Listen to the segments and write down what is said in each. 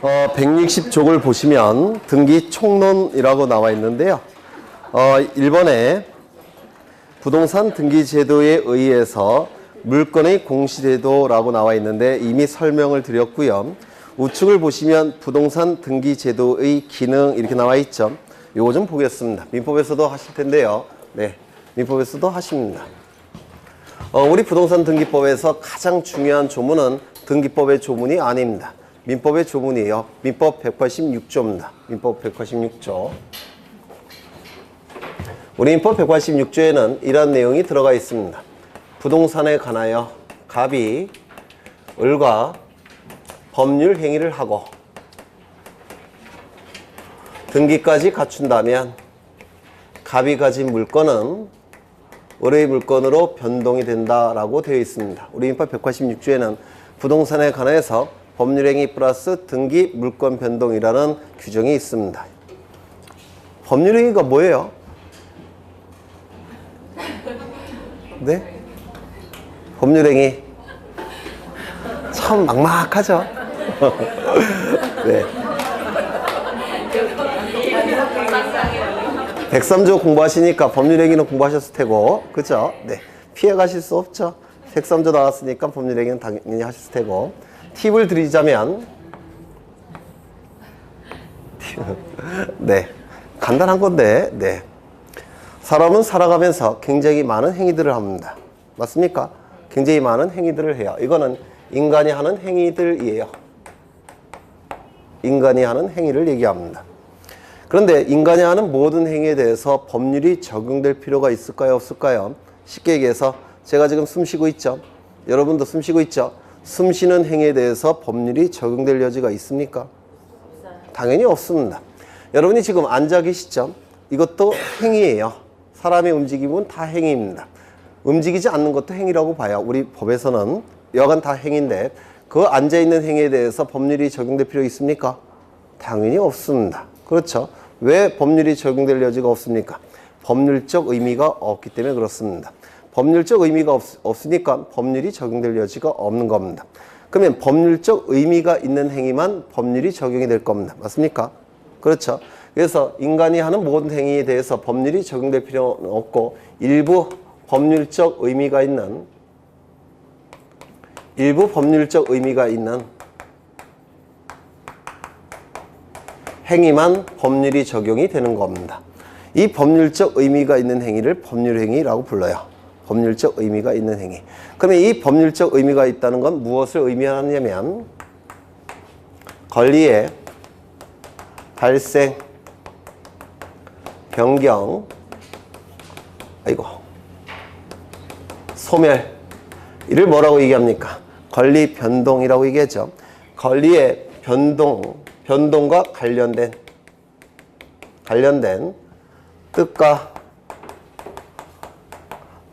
160족을 보시면 등기 총론이라고 나와 있는데요. 1번에 부동산 등기 제도에 의해서 물건의 공시제도라고 나와 있는데 이미 설명을 드렸고요. 우측을 보시면 부동산 등기 제도의 기능 이렇게 나와 있죠. 요거 좀 보겠습니다. 민법에서도 하실 텐데요. 네, 민법에서도 하십니다. 우리 부동산 등기법에서 가장 중요한 조문은 등기법의 조문이 아닙니다. 민법의 조문이에요. 민법 186조입니다. 민법 186조. 우리 민법 186조에는 이러한 내용이 들어가 있습니다. 부동산에 관하여 갑이 을과 법률 행위를 하고 등기까지 갖춘다면 갑이 가진 물건은 을의 물건으로 변동이 된다라고 되어 있습니다. 우리 민법 186조에는 부동산에 관해서 법률행위 플러스 등기 물건 변동이라는 규정이 있습니다. 법률행위가 뭐예요? 네? 법률행위 참 막막하죠? 네. 103조 공부하시니까 법률행위는 공부하셨을 테고, 그죠? 네. 피해 가실 수 없죠? 103조 나왔으니까 법률행위는 당연히 하셨을 테고. 팁을 드리자면, 네. 간단한 건데, 네. 사람은 살아가면서 굉장히 많은 행위들을 합니다. 맞습니까? 굉장히 많은 행위들을 해요. 이거는 인간이 하는 행위들이에요. 인간이 하는 행위를 얘기합니다. 그런데 인간이 하는 모든 행위에 대해서 법률이 적용될 필요가 있을까요? 없을까요? 쉽게 얘기해서 제가 지금 숨 쉬고 있죠? 여러분도 숨 쉬고 있죠? 숨 쉬는 행위에 대해서 법률이 적용될 여지가 있습니까? 당연히 없습니다. 여러분이 지금 앉아 계시죠? 이것도 행위예요. 사람의 움직임은 다 행위입니다. 움직이지 않는 것도 행위라고 봐요. 우리 법에서는 여간 다 행위인데 그 앉아있는 행위에 대해서 법률이 적용될 필요 있습니까? 당연히 없습니다. 그렇죠? 왜 법률이 적용될 여지가 없습니까? 법률적 의미가 없기 때문에 그렇습니다. 법률적 의미가 없으니까 법률이 적용될 여지가 없는 겁니다. 그러면 법률적 의미가 있는 행위만 법률이 적용이 될 겁니다. 맞습니까? 그렇죠? 그래서 인간이 하는 모든 행위에 대해서 법률이 적용될 필요는 없고 일부 법률적 의미가 있는 행위만 법률이 적용이 되는 겁니다. 이 법률적 의미가 있는 행위를 법률행위라고 불러요. 법률적 의미가 있는 행위. 그러면 이 법률적 의미가 있다는 건 무엇을 의미하냐면 권리의 발생, 변경, 소멸, 이를 뭐라고 얘기합니까? 권리 변동이라고 얘기하죠. 권리의 변동과 관련된 뜻과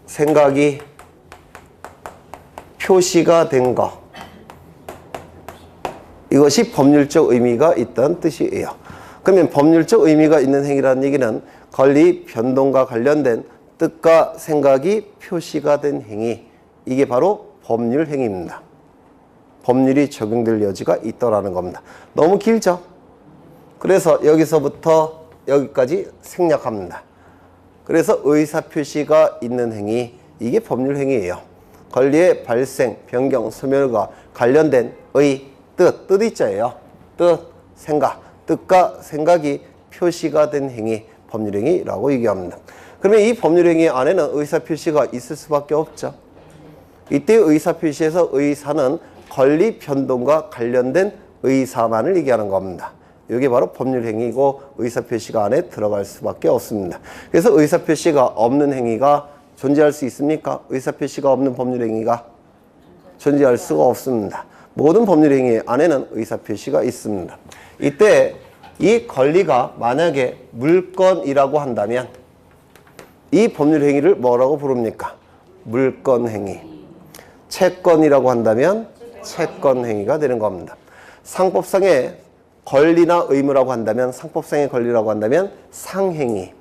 생각이 표시가 된 것. 이것이 법률적 의미가 있다는 뜻이에요. 그러면 법률적 의미가 있는 행위라는 얘기는 권리 변동과 관련된 뜻과 생각이 표시가 된 행위. 이게 바로 법률 행위입니다. 법률이 적용될 여지가 있다라는 겁니다. 너무 길죠? 그래서 여기서부터 여기까지 생략합니다. 그래서 의사표시가 있는 행위, 이게 법률 행위예요. 권리의 발생, 변경, 소멸과 관련된 뜻 있자예요. 생각, 뜻과 생각이 표시가 된 행위, 법률 행위라고 얘기합니다. 그러면 이 법률 행위 안에는 의사표시가 있을 수밖에 없죠. 이때 의사표시에서 의사는 권리 변동과 관련된 의사만을 얘기하는 겁니다. 이게 바로 법률행위이고 의사표시가 안에 들어갈 수밖에 없습니다. 그래서 의사표시가 없는 행위가 존재할 수 있습니까? 의사표시가 없는 법률행위가 존재할 수가 없습니다. 모든 법률행위 안에는 의사표시가 있습니다. 이때 이 권리가 만약에 물건이라고 한다면 이 법률행위를 뭐라고 부릅니까? 물건행위. 채권이라고 한다면 채권행위가 되는 겁니다. 상법상의 권리나 의무라고 한다면 상법상의 권리라고 한다면 상행위.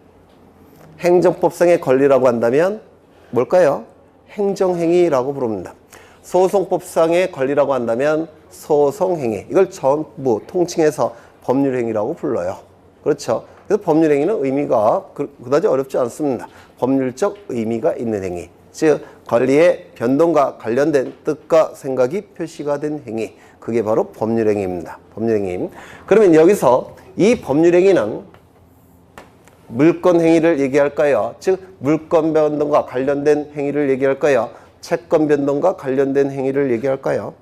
행정법상의 권리라고 한다면 뭘까요? 행정행위라고 부릅니다. 소송법상의 권리라고 한다면 소송행위. 이걸 전부 통칭해서 법률행위라고 불러요. 그렇죠? 그래서 법률행위는 의미가 그다지 어렵지 않습니다. 법률적 의미가 있는 행위. 즉 권리의 변동과 관련된 뜻과 생각이 표시가 된 행위. 그게 바로 법률행위입니다. 법률행위. 그러면 여기서 이 법률행위는 물권행위를 얘기할까요? 즉 물권 변동과 관련된 행위를 얘기할까요? 채권 변동과 관련된 행위를 얘기할까요?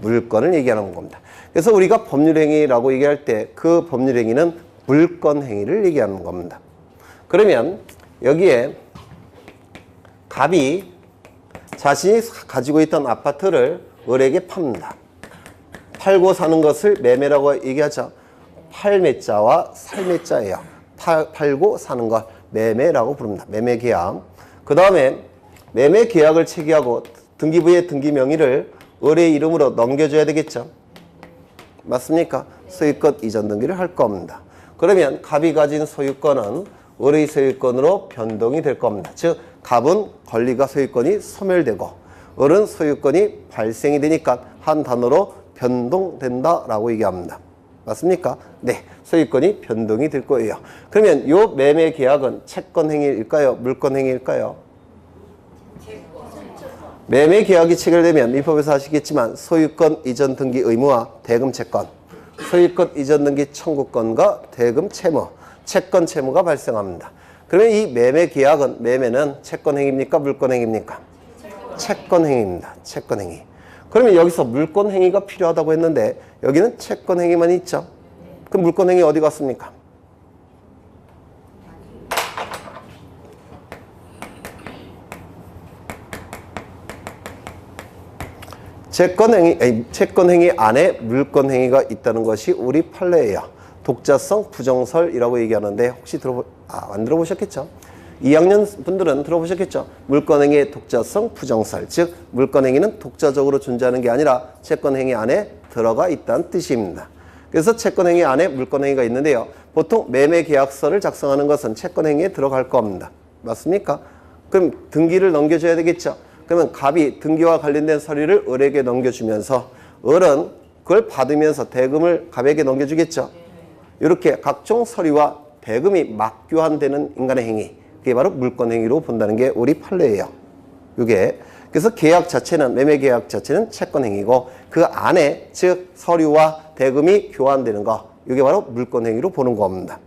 물권을 얘기하는 겁니다. 그래서 우리가 법률행위라고 얘기할 때 그 법률행위는 물권행위를 얘기하는 겁니다. 그러면 여기에 갑이 자신이 가지고 있던 아파트를 을에게 팝니다. 팔고 사는 것을 매매라고 얘기하죠. 팔매자와 살매자예요. 팔고 사는 것 매매라고 부릅니다. 매매계약. 그 다음에 매매계약을 체결하고 등기부의 등기 명의를 을의 이름으로 넘겨줘야 되겠죠. 맞습니까? 소유권 이전 등기를 할 겁니다. 그러면 갑이 가진 소유권은 을의 소유권으로 변동이 될 겁니다. 즉 갑은 권리가 소유권이 소멸되고 을은 소유권이 발생이 되니까 한 단어로 변동된다라고 얘기합니다. 맞습니까? 네, 소유권이 변동이 될 거예요. 그러면 이 매매 계약은 채권 행위일까요? 물권 행위일까요? 매매 계약이 체결되면 민법에서 아시겠지만 소유권 이전 등기 의무와 대금 채권, 소유권 이전 등기 청구권과 대금 채무, 채권 채무가 발생합니다. 그러면 이 매매 계약은 매매는 채권 행위입니까? 물권 행위입니까? 채권 행위입니다. 채권 행위. 그러면 여기서 물권 행위가 필요하다고 했는데 여기는 채권 행위만 있죠. 그럼 물권 행위 어디 갔습니까? 채권 행위 안에 물권 행위가 있다는 것이 우리 판례예요. 독자성 부정설이라고 얘기하는데 혹시 안 들어보셨겠죠? 2학년 분들은 들어보셨겠죠? 물권행위의 독자성 부정설, 즉 물권행위는 독자적으로 존재하는 게 아니라 채권행위 안에 들어가 있다는 뜻입니다. 그래서 채권행위 안에 물권행위가 있는데요. 보통 매매계약서를 작성하는 것은 채권행위에 들어갈 겁니다. 맞습니까? 그럼 등기를 넘겨줘야 되겠죠? 그러면 갑이 등기와 관련된 서류를 을에게 넘겨주면서 을은 그걸 받으면서 대금을 갑에게 넘겨주겠죠? 이렇게 각종 서류와 대금이 맞교환되는 인간의 행위, 그게 바로 물권행위로 본다는 게 우리 판례예요. 이게 그래서 계약 자체는 매매 계약 자체는 채권행위고 그 안에 즉 서류와 대금이 교환되는 거, 이게 바로 물권행위로 보는 겁니다.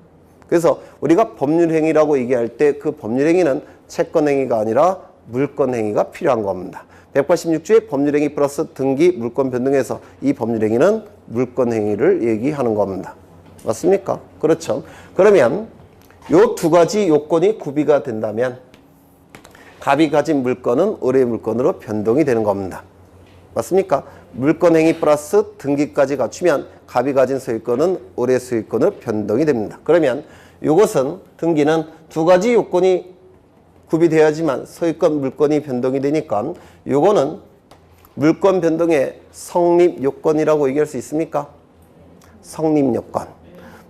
그래서 우리가 법률행위라고 얘기할 때 그 법률행위는 채권행위가 아니라 물권행위가 필요한 겁니다. 186조의 법률행위 플러스 등기 물권 변동에서 이 법률행위는 물권행위를 얘기하는 겁니다. 맞습니까? 그렇죠. 그러면 요 두 가지 요건이 구비가 된다면 갑이 가진 물건은 을의 물건으로 변동이 되는 겁니다. 맞습니까? 물권행위 플러스 등기까지 갖추면 갑이 가진 소유권은 을의 소유권으로 변동이 됩니다. 그러면 이것은 등기는 두 가지 요건이 구비되어야지만 소유권 물권이 변동이 되니까 요거는 물권 변동의 성립 요건이라고 얘기할 수 있습니까? 성립 요건.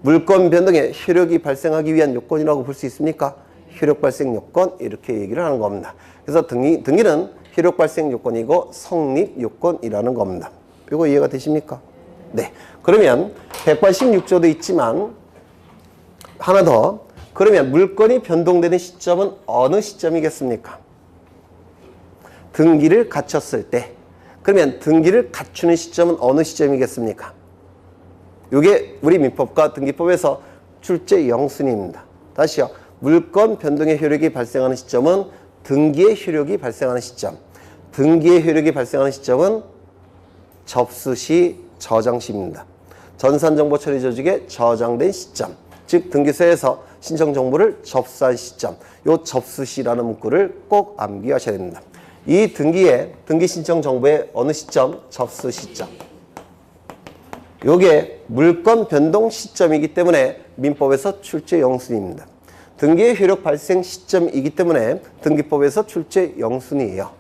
물권 변동의 효력이 발생하기 위한 요건이라고 볼 수 있습니까? 효력 발생 요건, 이렇게 얘기를 하는 겁니다. 그래서 등기는 효력 발생 요건이고 성립 요건이라는 겁니다. 이거 이해가 되십니까? 네. 그러면 186조도 있지만 하나 더. 그러면 물권이 변동되는 시점은 어느 시점이겠습니까? 등기를 갖췄을 때. 그러면 등기를 갖추는 시점은 어느 시점이겠습니까? 이게 우리 민법과 등기법에서 출제 영순위입니다. 다시요. 물권 변동의 효력이 발생하는 시점은 등기의 효력이 발생하는 시점. 등기의 효력이 발생하는 시점은 접수 시, 저장 시입니다. 전산정보 처리 조직에 저장된 시점. 즉 등기소에서 신청 정보를 접수한 시점. 요 접수 시라는 문구를 꼭 암기하셔야 됩니다. 이 등기 신청 정보의 어느 시점? 접수 시점. 요게 물권 변동 시점이기 때문에 민법에서 출제 영순입니다. 등기의 효력 발생 시점이기 때문에 등기법에서 출제 영순이에요.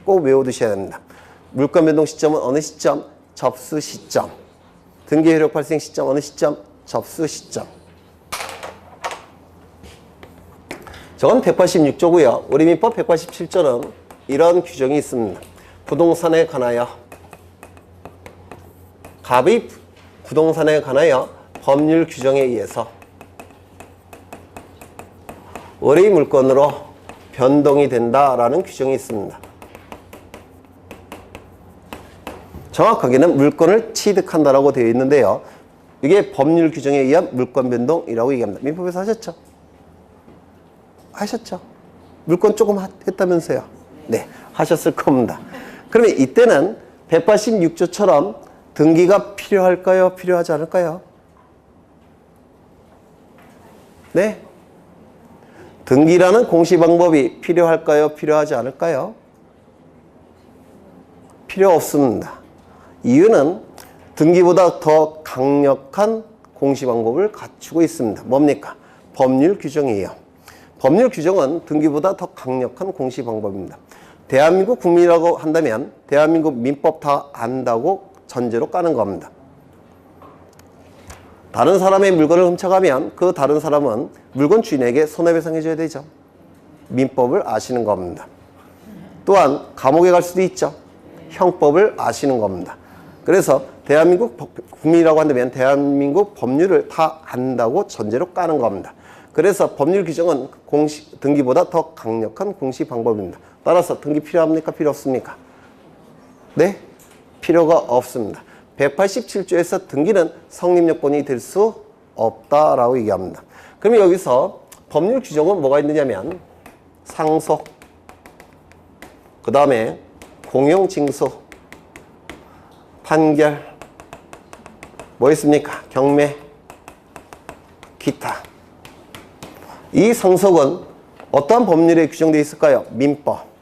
꼭 외워두셔야 됩니다. 물권 변동 시점은 어느 시점? 접수 시점. 등기의 효력 발생 시점 어느 시점? 접수 시점. 저건 186조고요. 우리 민법 187조는 이런 규정이 있습니다. 부동산에 관하여 갑이 부동산에 관하여 법률 규정에 의해서 을의 물건으로 변동이 된다라는 규정이 있습니다. 정확하게는 물건을 취득한다라고 되어 있는데요. 이게 법률 규정에 의한 물권 변동이라고 얘기합니다. 민법에서 하셨죠? 하셨죠? 물권 조금 했다면서요? 네, 하셨을 겁니다. 그러면 이때는 186조처럼 등기가 필요할까요? 필요하지 않을까요? 네? 등기라는 공시 방법이 필요할까요? 필요하지 않을까요? 필요 없습니다. 이유는 등기보다 더 강력한 공시 방법을 갖추고 있습니다. 뭡니까? 법률 규정이에요. 법률 규정은 등기보다 더 강력한 공시 방법입니다. 대한민국 국민이라고 한다면 대한민국 민법 다 안다고 전제로 까는 겁니다. 다른 사람의 물건을 훔쳐가면 그 다른 사람은 물건 주인에게 손해배상해줘야 되죠. 민법을 아시는 겁니다. 또한 감옥에 갈 수도 있죠. 형법을 아시는 겁니다. 그래서 대한민국 국민이라고 한다면 대한민국 법률을 다 안다고 전제로 까는 겁니다. 그래서 법률 규정은 등기보다 더 강력한 공시 방법입니다. 따라서 등기 필요합니까? 필요 없습니까? 네? 필요가 없습니다. 187조에서 등기는 성립요건이 될 수 없다라고 얘기합니다. 그러면 여기서 법률 규정은 뭐가 있느냐면 상속, 그 다음에 공용징수, 판결, 뭐 있습니까? 경매, 기타. 이 상속은 어떠한 법률에 규정되어 있을까요? 민법.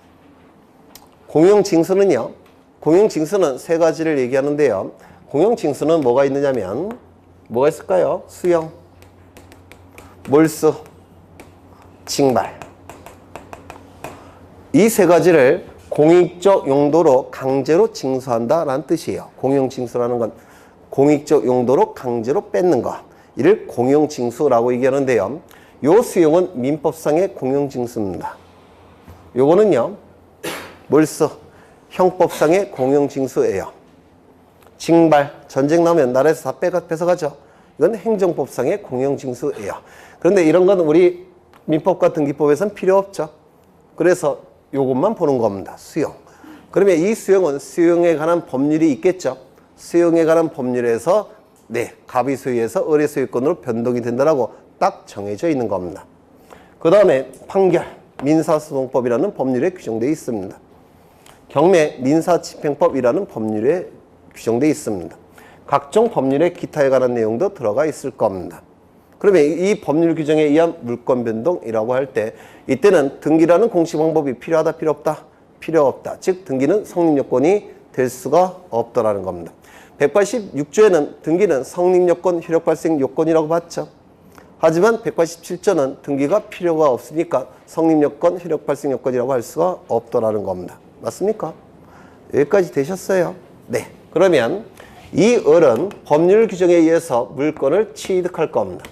공용징수는요, 공용징수는 세 가지를 얘기하는데요. 공용징수는 뭐가 있느냐면 뭐가 있을까요? 수용, 몰수, 징발. 이 세 가지를 공익적 용도로 강제로 징수한다라는 뜻이에요. 공용징수라는 건 공익적 용도로 강제로 뺏는 것. 이를 공용징수라고 얘기하는데요. 요 수용은 민법상의 공용징수입니다. 요거는요, 몰수, 형법상의 공용징수예요. 징발, 전쟁 나면 나라에서 다 뺏어가죠. 이건 행정법상의 공용징수예요. 그런데 이런 건 우리 민법과 등기법에서는 필요 없죠. 그래서 요것만 보는 겁니다. 수용. 그러면 이 수용은 수용에 관한 법률이 있겠죠. 수용에 관한 법률에서 갑의 소유에서 을의 소유권으로 변동이 된다라고 딱 정해져 있는 겁니다. 그 다음에 판결, 민사소송법이라는 법률에 규정되어 있습니다. 경매, 민사집행법이라는 법률에 규정되어 있습니다. 각종 법률의 기타에 관한 내용도 들어가 있을 겁니다. 그러면 이 법률 규정에 의한 물권 변동이라고 할 때 이때는 등기라는 공시 방법이 필요하다, 필요 없다? 필요 없다. 즉 등기는 성립요건이 될 수가 없다라는 겁니다. 186조에는 등기는 성립요건, 효력발생 요건이라고 봤죠. 하지만 187조는 등기가 필요가 없으니까 성립요건, 효력발생 요건이라고 할 수가 없다라는 겁니다. 맞습니까? 여기까지 되셨어요? 네. 그러면 이 을은 법률 규정에 의해서 물건을 취득할 겁니다.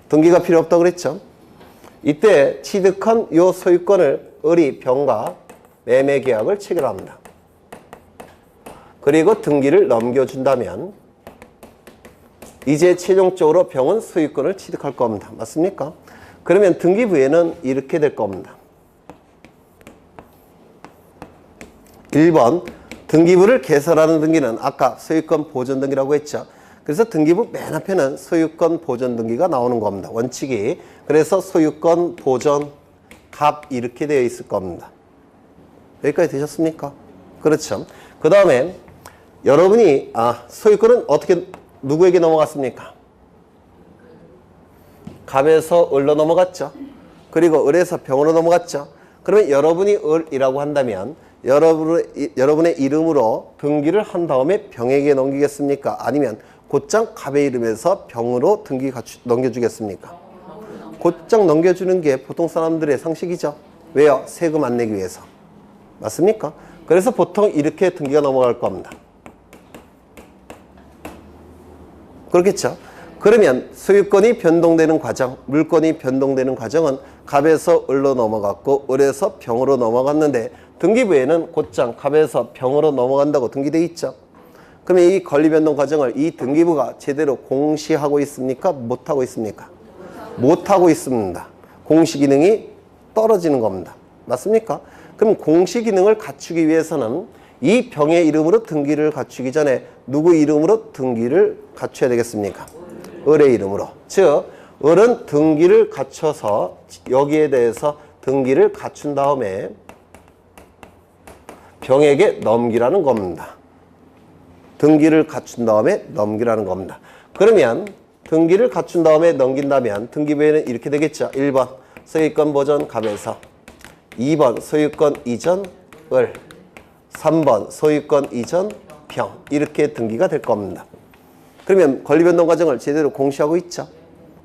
등기가 필요 없다고 그랬죠? 이때 취득한 요 소유권을 을이 병과 매매 계약을 체결합니다. 그리고 등기를 넘겨준다면 이제 최종적으로 병은 소유권을 취득할 겁니다. 맞습니까? 그러면 등기부에는 이렇게 될 겁니다. 1번 등기부를 개설하는 등기는 아까 소유권 보존 등기라고 했죠. 그래서 등기부 맨 앞에는 소유권 보존 등기가 나오는 겁니다. 원칙이. 그래서 소유권 보존 갑 이렇게 되어 있을 겁니다. 여기까지 되셨습니까? 그렇죠. 그 다음에 여러분이 소유권은 어떻게 누구에게 넘어갔습니까? 갑에서 을로 넘어갔죠. 그리고 을에서 병으로 넘어갔죠. 그러면 여러분이 을이라고 한다면 여러분의 이름으로 등기를 한 다음에 병에게 넘기겠습니까? 아니면 곧장 갑의 이름에서 병으로 등기 넘겨주겠습니까? 곧장 넘겨주는 게 보통 사람들의 상식이죠. 왜요? 세금 안 내기 위해서. 맞습니까? 그래서 보통 이렇게 등기가 넘어갈 겁니다. 그렇겠죠? 그러면 소유권이 변동되는 과정, 물건이 변동되는 과정은 갑에서 을로 넘어갔고 을에서 병으로 넘어갔는데 등기부에는 곧장 갑에서 병으로 넘어간다고 등기되어 있죠. 그러면 이 권리변동 과정을 이 등기부가 제대로 공시하고 있습니까? 못하고 있습니까? 못하고 있습니다. 공시 기능이 떨어지는 겁니다. 맞습니까? 그럼 공시 기능을 갖추기 위해서는 이 병의 이름으로 등기를 갖추기 전에 누구 이름으로 등기를 갖춰야 되겠습니까? 을의 이름으로. 즉 을은 등기를 갖춰서 여기에 대해서 등기를 갖춘 다음에 병에게 넘기라는 겁니다. 등기를 갖춘 다음에 넘기라는 겁니다. 그러면 등기를 갖춘 다음에 넘긴다면 등기부에는 이렇게 되겠죠. 1번 소유권 보전 갑에서, 2번 소유권 이전 을, 3번 소유권 이전 병, 이렇게 등기가 될 겁니다. 그러면 권리변동 과정을 제대로 공시하고 있죠.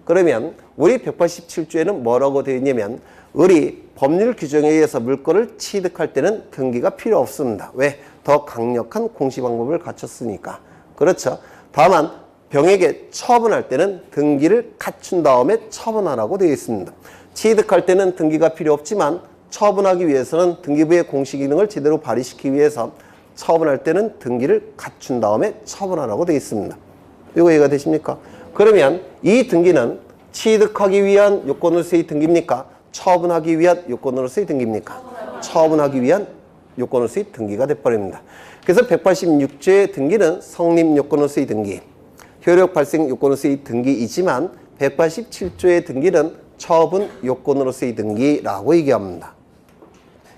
그러면 우리 187조에는 뭐라고 되어 있냐면 을이 법률 규정에 의해서 물건을 취득할 때는 등기가 필요 없습니다. 왜? 더 강력한 공시 방법을 갖췄으니까. 그렇죠. 다만 병에게 처분할 때는 등기를 갖춘 다음에 처분하라고 되어 있습니다. 취득할 때는 등기가 필요 없지만 처분하기 위해서는 등기부의 공시 기능을 제대로 발휘시키기 위해서 처분할 때는 등기를 갖춘 다음에 처분하라고 되어 있습니다. 이거 이해가 되십니까? 그러면 이 등기는 취득하기 위한 요건으로서의 등기입니까? 처분하기 위한 요건으로서의 등기입니까? 처분하기 위한 요건으로서의 등기가 돼버립니다. 그래서 186조의 등기는 성립 요건으로서의 등기, 효력 발생 요건으로서의 등기이지만 187조의 등기는 처분 요건으로서의 등기라고 얘기합니다.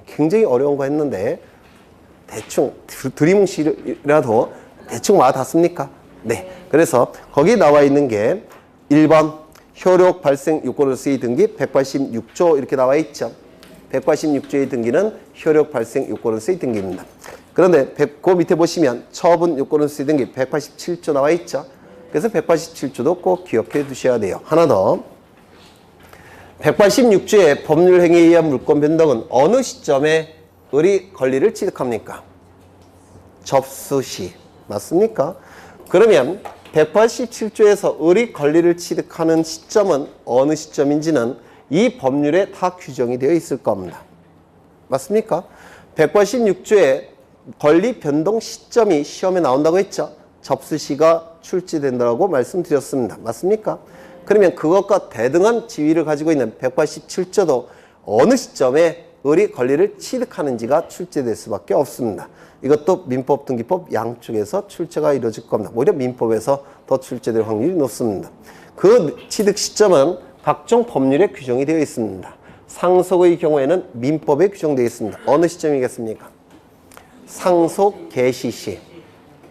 굉장히 어려운 거 했는데 대충 드리뭉실이라도 대충 와닿습니까? 네. 그래서 거기 나와 있는 게 1번 효력 발생 요건으로서의 등기 186조 이렇게 나와 있죠. 186조의 등기는 효력 발생 요건으로서의 등기입니다. 그런데 그 밑에 보시면 처분 요건으로서의 등기 187조 나와 있죠. 그래서 187조도 꼭 기억해 두셔야 돼요. 하나 더. 186조의 법률 행위에 의한 물권 변동은 어느 시점에 을이 권리를 취득합니까? 접수 시. 맞습니까? 그러면 187조에서 을이 권리를 취득하는 시점은 어느 시점인지는 이 법률에 다 규정이 되어 있을 겁니다. 맞습니까? 186조의 권리 변동 시점이 시험에 나온다고 했죠. 접수시가 출제된다고 말씀드렸습니다. 맞습니까? 그러면 그것과 대등한 지위를 가지고 있는 187조도 어느 시점에 을이 권리를 취득하는지가 출제될 수밖에 없습니다. 이것도 민법, 등기법 양쪽에서 출제가 이루어질 겁니다. 오히려 민법에서 더 출제될 확률이 높습니다. 그 취득 시점은 각종 법률에 규정이 되어 있습니다. 상속의 경우에는 민법에 규정되어 있습니다. 어느 시점이겠습니까? 상속 개시 시.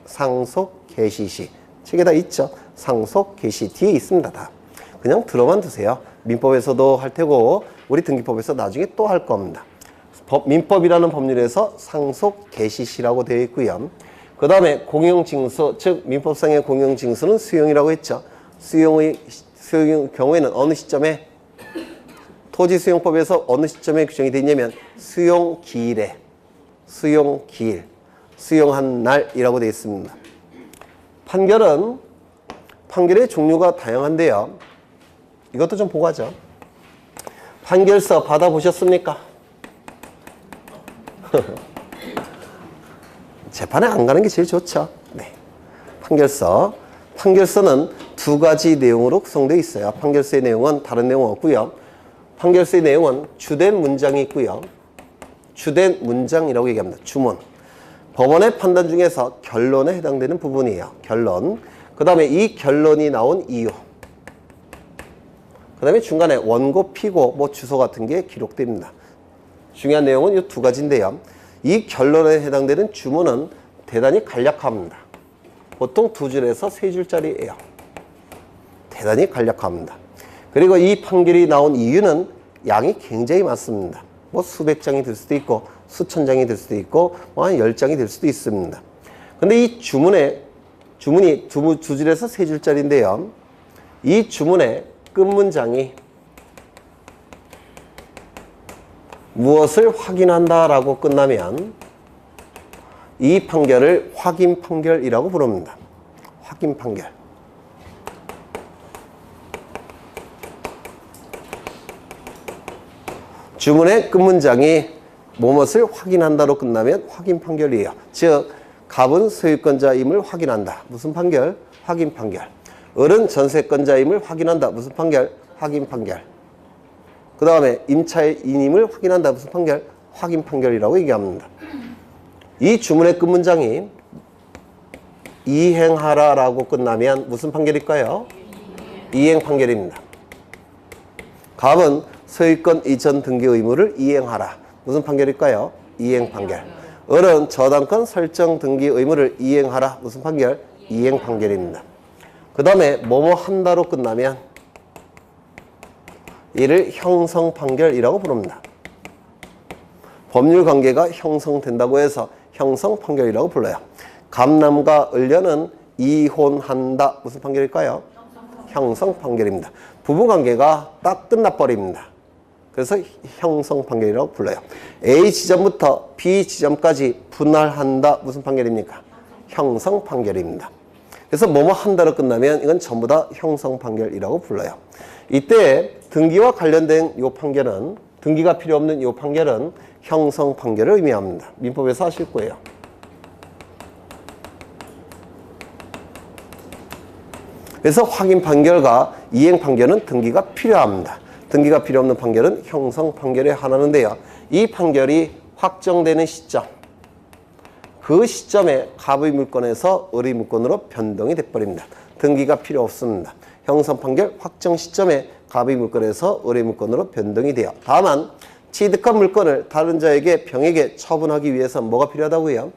상속 개시 시. 책에 다 있죠. 상속 개시 뒤에 있습니다. 다. 그냥 들어만 두세요. 민법에서도 할 테고 우리 등기법에서 나중에 또 할 겁니다. 민법이라는 법률에서 상속 개시시라고 되어 있고요. 그 다음에 공용징수, 즉 민법상의 공용징수는 수용이라고 했죠. 수용의 경우에는 어느 시점에, 토지수용법에서 어느 시점에 규정이 되어 있냐면 수용기일에, 수용기일, 수용한 날이라고 되어 있습니다. 판결의 종류가 다양한데요. 이것도 좀 보고 하죠. 판결서 받아보셨습니까? 재판에 안 가는 게 제일 좋죠. 네. 판결서는 두 가지 내용으로 구성되어 있어요. 판결서의 내용은 다른 내용 없고요. 판결서의 내용은 주된 문장이 있고요. 주된 문장이라고 얘기합니다. 주문. 법원의 판단 중에서 결론에 해당되는 부분이에요. 결론. 그 다음에 이 결론이 나온 이유. 그 다음에 중간에 원고, 피고, 주소 같은 게 기록됩니다. 중요한 내용은 이 두 가지인데요. 이 결론에 해당되는 주문은 대단히 간략합니다. 보통 2줄에서 3줄짜리예요. 대단히 간략합니다. 그리고 이 판결이 나온 이유는 양이 굉장히 많습니다. 수백 장이 될 수도 있고 수천 장이 될 수도 있고 한 10장이 될 수도 있습니다. 근데 이 주문이 2줄에서 3줄짜리인데요. 이 주문의 끝문장이 무엇을 확인한다라고 끝나면 이 판결을 확인 판결이라고 부릅니다. 확인 판결. 주문의 끝문장이 무엇을 확인한다로 끝나면 확인 판결이에요. 즉 갑은 소유권자임을 확인한다. 무슨 판결? 확인 판결. 을은 전세권자임을 확인한다. 무슨 판결? 확인 판결. 그 다음에 임차인임을 확인한다. 무슨 판결? 확인 판결이라고 얘기합니다. 이 주문의 끝문장이 이행하라 라고 끝나면 무슨 판결일까요? 이행 판결입니다. 갑은 소유권 이전 등기 의무를 이행하라. 무슨 판결일까요? 이행 판결. 을은 저당권 설정 등기 의무를 이행하라. 무슨 판결? 이행 판결입니다. 그 다음에 뭐뭐 한다로 끝나면 이를 형성 판결이라고 부릅니다. 법률 관계가 형성된다고 해서 형성 판결이라고 불러요. 갑남과 을녀는 이혼한다. 무슨 판결일까요? 형성 판결입니다. 부부 관계가 딱 끝나버립니다. 그래서 형성 판결이라고 불러요. A 지점부터 B 지점까지 분할한다. 무슨 판결입니까? 형성 판결입니다. 그래서 뭐뭐 한다로 끝나면 이건 전부 다 형성 판결이라고 불러요. 이때 등기와 관련된 이 판결은, 등기가 필요 없는 이 판결은 형성 판결을 의미합니다. 민법에서 하실 거예요. 그래서 확인 판결과 이행 판결은 등기가 필요합니다. 등기가 필요 없는 판결은 형성 판결에 한하는데요. 이 판결이 확정되는 시점, 그 시점에 갑의 물건에서 을의 물건으로 변동이 돼버립니다. 등기가 필요 없습니다. 형성 판결 확정 시점에 갑의 물건에서 을의 물건으로 변동이 돼요. 다만 취득한 물건을 다른 자에게 병에게 처분하기 위해서 뭐가 필요하다고요?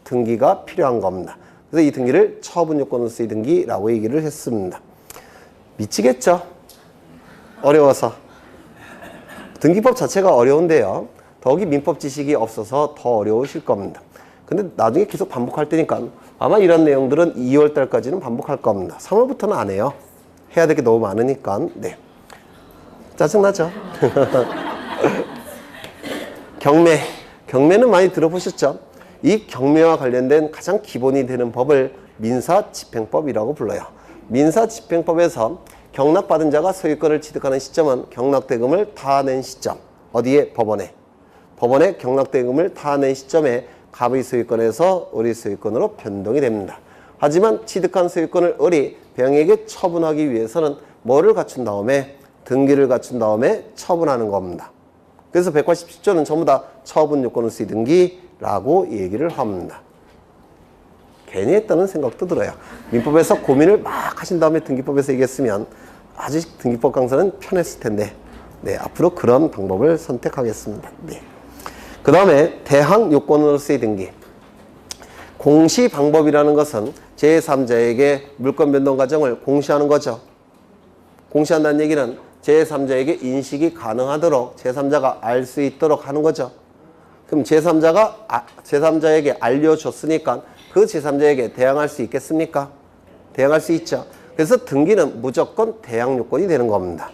등기가 필요한 겁니다. 그래서 이 등기를 처분 요건으로서의 등기라고 얘기를 했습니다. 미치겠죠? 어려워서. 등기법 자체가 어려운데요. 더욱이 민법 지식이 없어서 더 어려우실 겁니다. 근데 나중에 계속 반복할 테니까 아마 이런 내용들은 2월 달까지는 반복할 겁니다. 3월부터는 안 해요. 해야 될 게 너무 많으니까. 네. 짜증나죠? 경매. 경매는 많이 들어보셨죠? 이 경매와 관련된 가장 기본이 되는 법을 민사집행법이라고 불러요. 민사집행법에서 경락받은 자가 소유권을 취득하는 시점은 경락대금을 다 낸 시점. 어디에? 법원에. 법원에 경락대금을 다 낸 시점에 갑의 소유권에서 을의 소유권으로 변동이 됩니다. 하지만 취득한 소유권을 을이 병에게 처분하기 위해서는 뭐를 갖춘 다음에? 등기를 갖춘 다음에 처분하는 겁니다. 그래서 187조는 전부 다 처분 요건으로서의 등기라고 얘기를 합니다. 괜히 했다는 생각도 들어요. 민법에서 고민을 막 하신 다음에 등기법에서 얘기했으면 아주 등기법 강사는 편했을 텐데, 네, 앞으로 그런 방법을 선택하겠습니다. 네. 그 다음에 대항 요건으로서의 등기. 공시 방법이라는 것은 제3자에게 물권 변동 과정을 공시하는 거죠. 공시한다는 얘기는 제3자에게 인식이 가능하도록 제3자가 알 수 있도록 하는 거죠. 그럼 제3자에게 알려줬으니까 그 제3자에게 대항할 수 있겠습니까? 대항할 수 있죠. 그래서 등기는 무조건 대항 요건이 되는 겁니다.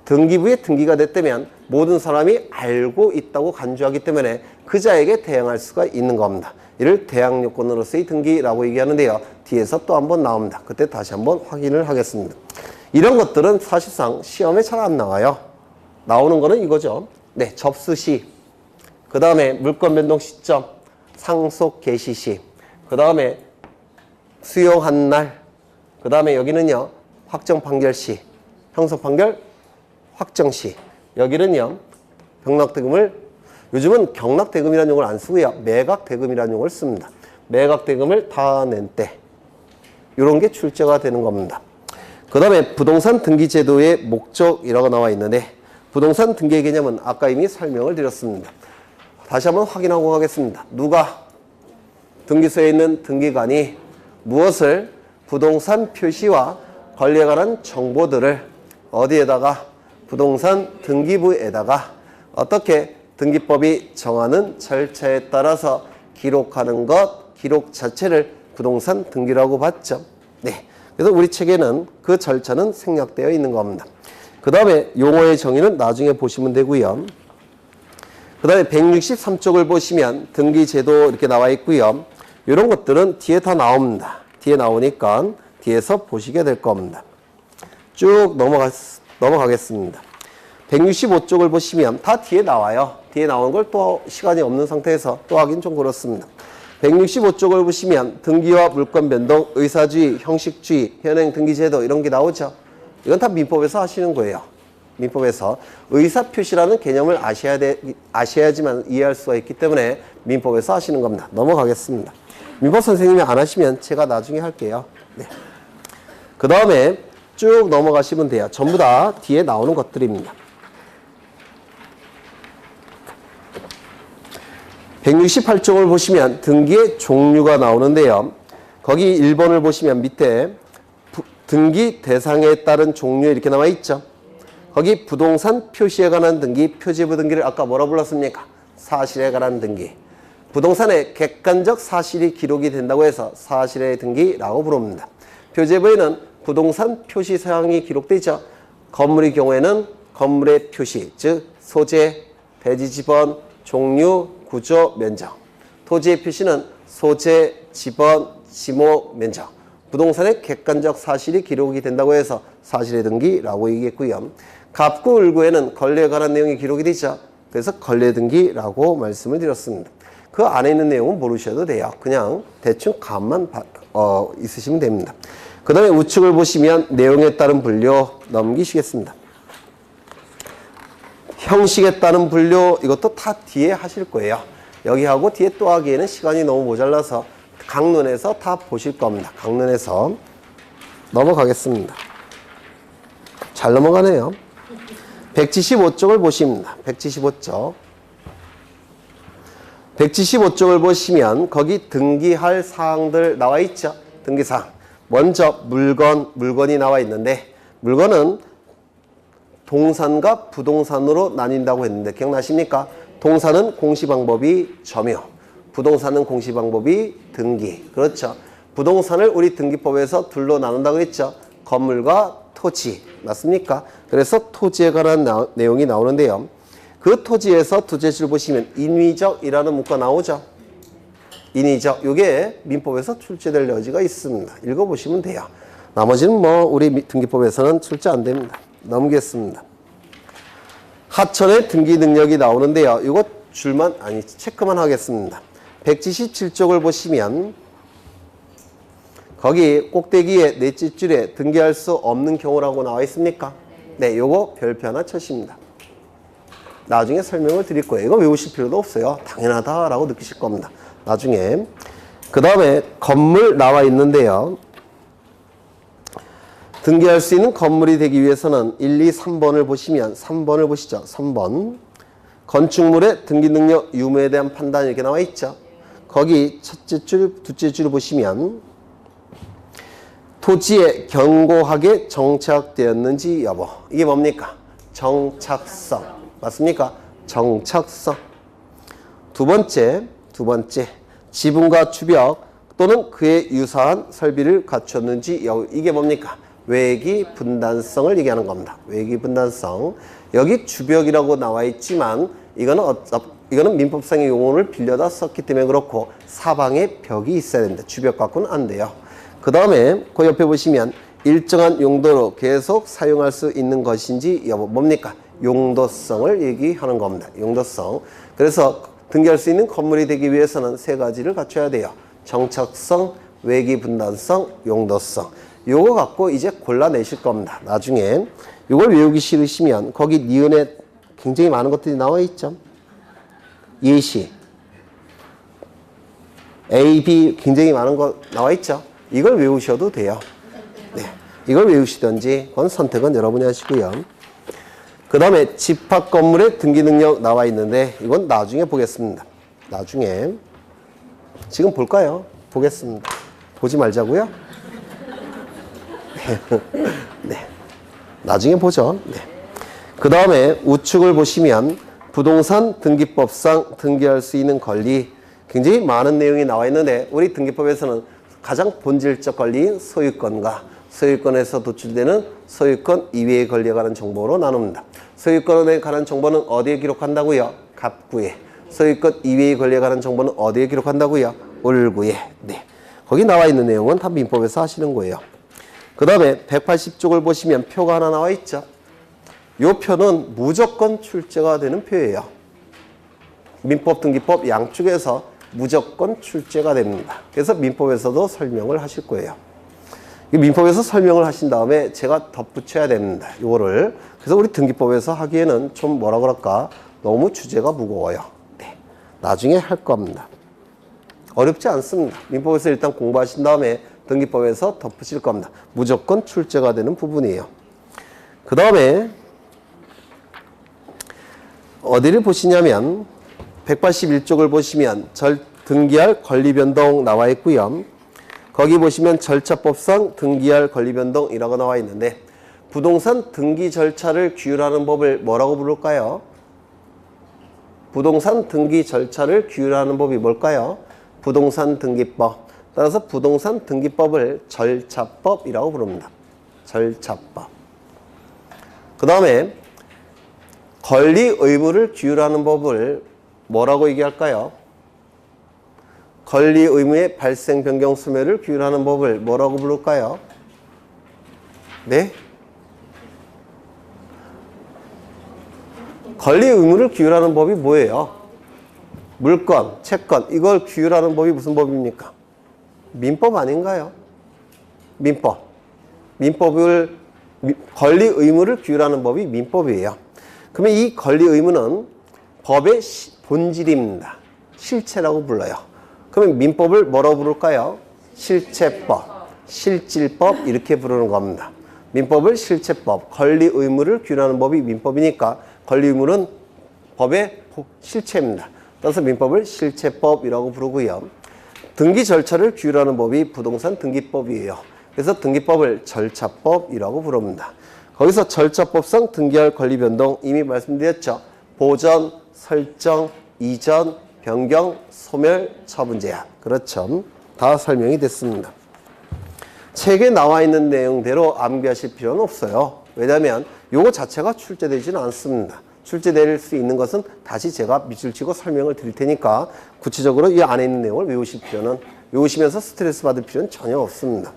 등기부에 등기가 됐다면 모든 사람이 알고 있다고 간주하기 때문에 그 자에게 대항할 수가 있는 겁니다. 이를 대항 요건으로서의 등기라고 얘기하는데요. 뒤에서 또 한번 나옵니다. 그때 다시 한번 확인을 하겠습니다. 이런 것들은 사실상 시험에 잘 안 나와요. 나오는 거는 이거죠. 네, 접수 시, 그 다음에 물권 변동 시점, 상속 개시 시, 그 다음에 수용한 날, 그 다음에 여기는요, 확정 판결 시, 형성 판결 확정 시, 여기는요, 경락대금을, 요즘은 경락대금이라는 용어를 안 쓰고요, 매각대금이라는 용어를 씁니다. 매각대금을 다 낸 때, 이런 게 출제가 되는 겁니다. 그 다음에 부동산 등기제도의 목적이라고 나와 있는데, 부동산 등기의 개념은 아까 이미 설명을 드렸습니다. 다시 한번 확인하고 가겠습니다. 누가 등기소에 있는 등기관이 무엇을 부동산 표시와 관리에 관한 정보들을 어디에다가? 부동산 등기부에다가 어떻게 등기법이 정하는 절차에 따라서 기록하는 것, 기록 자체를 부동산 등기라고 봤죠. 네. 그래서 우리 책에는 그 절차는 생략되어 있는 겁니다. 그 다음에 용어의 정의는 나중에 보시면 되고요. 그 다음에 163쪽을 보시면 등기제도 이렇게 나와 있고요. 이런 것들은 뒤에 다 나옵니다. 뒤에 나오니까 뒤에서 보시게 될 겁니다. 쭉 넘어가겠습니다. 165쪽을 보시면 다 뒤에 나와요. 뒤에 나오는 걸 또 시간이 없는 상태에서 또 하긴 좀 그렇습니다. 165쪽을 보시면 등기와 물권 변동, 의사주의, 형식주의, 현행 등기제도 이런 게 나오죠. 이건 다 민법에서 하시는 거예요. 민법에서 의사표시라는 개념을 아셔야지만 이해할 수가 있기 때문에 민법에서 하시는 겁니다. 넘어가겠습니다. 민법 선생님이 안 하시면 제가 나중에 할게요. 네. 그 다음에 쭉 넘어가시면 돼요. 전부 다 뒤에 나오는 것들입니다. 168쪽을 보시면 등기의 종류가 나오는데요. 거기 1번을 보시면 밑에 등기 대상에 따른 종류 이렇게 나와 있죠. 거기 부동산 표시에 관한 등기, 표제부 등기를 아까 뭐라 불렀습니까? 사실에 관한 등기. 부동산에 객관적 사실이 기록이 된다고 해서 사실의 등기라고 부릅니다. 표제부에는 부동산 표시 사항이 기록되죠. 건물의 경우에는 건물의 표시, 즉 소재, 대지 지번, 종류, 구조, 면적. 토지의 표시는 소재, 지번, 지목, 면적. 부동산의 객관적 사실이 기록이 된다고 해서 사실의 등기라고 얘기했고요. 갑구, 을구에는 권리에 관한 내용이 기록이 되죠. 그래서 권리 등기라고 말씀을 드렸습니다. 그 안에 있는 내용은 모르셔도 돼요. 그냥 대충 감만 있으시면 됩니다. 그 다음에 우측을 보시면 내용에 따른 분류 넘기시겠습니다. 형식에 따른 분류 이것도 다 뒤에 하실 거예요. 여기 하고 뒤에 또 하기에는 시간이 너무 모자라서 강론에서 다 보실 겁니다. 강론에서 넘어가겠습니다. 잘 넘어가네요. 175쪽을 보십니다. 175쪽. 175쪽을 보시면 거기 등기할 사항들 나와 있죠. 등기사항. 먼저 물건이 나와 있는데 물건은 동산과 부동산으로 나뉜다고 했는데 기억나십니까? 동산은 공시방법이 점유, 부동산은 공시방법이 등기. 그렇죠. 부동산을 우리 등기법에서 둘로 나눈다고 했죠. 건물과 토지. 맞습니까? 그래서 토지에 관한 내용이 나오는데요. 그 토지에서 두 제줄 보시면 인위적이라는 문구가 나오죠. 인위적. 이게 민법에서 출제될 여지가 있습니다. 읽어보시면 돼요. 나머지는 뭐 우리 등기법에서는 출제 안 됩니다. 넘기겠습니다. 하천의 등기 능력이 나오는데요. 이거 체크만 하겠습니다. 177쪽을 보시면 거기 꼭대기에 넷째 줄에 등기할 수 없는 경우라고 나와 있습니까? 네, 요거 별표 하나 쳐십니다. 나중에 설명을 드릴 거예요. 이거 외우실 필요도 없어요. 당연하다라고 느끼실 겁니다. 나중에. 그 다음에 건물 나와 있는데요. 등기할 수 있는 건물이 되기 위해서는 1, 2, 3번을 보시면 3번을 보시죠. 3번. 건축물의 등기 능력 유무에 대한 판단 이렇게 나와 있죠. 거기 첫째 줄, 둘째 줄을 보시면 토지에 견고하게 정착되었는지 여부. 이게 뭡니까? 정착성. 맞습니까? 정착성. 두 번째. 지붕과 주벽 또는 그에 유사한 설비를 갖췄는지 여부. 이게 뭡니까? 외기 분단성을 얘기하는 겁니다. 외기 분단성. 여기 주벽이라고 나와 있지만 이거는 민법상의 용어를 빌려다 썼기 때문에 그렇고 사방에 벽이 있어야 됩니다. 주벽 갖고는 안 돼요. 그 다음에 그 옆에 보시면 일정한 용도로 계속 사용할 수 있는 것인지 여부. 뭡니까? 용도성을 얘기하는 겁니다. 용도성. 그래서 등기할 수 있는 건물이 되기 위해서는 세 가지를 갖춰야 돼요. 정착성, 외기 분단성, 용도성. 요거 갖고 이제 골라내실 겁니다. 나중에 요걸 외우기 싫으시면 거기 니은에 굉장히 많은 것들이 나와 있죠. 예시, A, B 굉장히 많은 거 나와 있죠. 이걸 외우셔도 돼요. 네, 이걸 외우시든지 그건 선택은 여러분이 하시고요. 그 다음에 집합 건물의 등기 능력 나와 있는데 이건 나중에 보겠습니다. 나중에. 지금 볼까요? 보겠습니다. 보지 말자고요? 네. 나중에 보죠. 네. 그 다음에 우측을 보시면 부동산 등기법상 등기할 수 있는 권리 굉장히 많은 내용이 나와 있는데 우리 등기법에서는 가장 본질적 권리인 소유권과 소유권에서 도출되는 소유권 이외의 권리에 관한 정보로 나눕니다. 소유권에 관한 정보는 어디에 기록한다고요? 갑구에. 소유권 이외의 권리에 관한 정보는 어디에 기록한다고요? 을구에. 네. 거기 나와 있는 내용은 다 민법에서 하시는 거예요. 그 다음에 180쪽을 보시면 표가 하나 나와 있죠. 요 표는 무조건 출제가 되는 표예요. 민법, 등기법 양쪽에서 무조건 출제가 됩니다. 그래서 민법에서도 설명을 하실 거예요. 민법에서 설명을 하신 다음에 제가 덧붙여야 됩니다. 요거를. 그래서 우리 등기법에서 하기에는 좀 뭐라 그럴까? 너무 주제가 무거워요. 네. 나중에 할 겁니다. 어렵지 않습니다. 민법에서 일단 공부하신 다음에 등기법에서 덧붙일 겁니다. 무조건 출제가 되는 부분이에요. 그 다음에 어디를 보시냐면 181쪽을 보시면 등기할 권리변동 나와 있고요. 거기 보시면 절차법상 등기할 권리변동이라고 나와 있는데 부동산 등기 절차를 규율하는 법을 뭐라고 부를까요? 부동산 등기 절차를 규율하는 법이 뭘까요? 부동산 등기법. 따라서 부동산 등기법을 절차법이라고 부릅니다. 절차법. 그 다음에 권리 의무를 규율하는 법을 뭐라고 얘기할까요? 권리 의무의 발생, 변경, 소멸을 규율하는 법을 뭐라고 부를까요? 네? 권리 의무를 규율하는 법이 뭐예요? 물권, 채권, 이걸 규율하는 법이 무슨 법입니까? 민법 아닌가요? 민법. 권리 의무를 규율하는 법이 민법이에요. 그러면 이 권리 의무는 법의 본질입니다. 실체라고 불러요. 그러면 민법을 뭐라고 부를까요? 실체법, 실질법 이렇게 부르는 겁니다. 민법을 실체법, 권리 의무를 규율하는 법이 민법이니까 권리 의무는 법의 실체입니다. 따라서 민법을 실체법이라고 부르고요. 등기 절차를 규율하는 법이 부동산 등기법이에요. 그래서 등기법을 절차법이라고 부릅니다. 거기서 절차법상 등기할 권리 변동 이미 말씀드렸죠. 보전, 설정, 이전, 변경, 소멸, 처분 제한. 그렇죠. 다 설명이 됐습니다. 책에 나와 있는 내용대로 암기하실 필요는 없어요. 왜냐하면 요거 자체가 출제되지는 않습니다. 출제될 수 있는 것은 다시 제가 밑줄 치고 설명을 드릴 테니까 구체적으로 이 안에 있는 내용을 외우시면서 스트레스 받을 필요는 전혀 없습니다.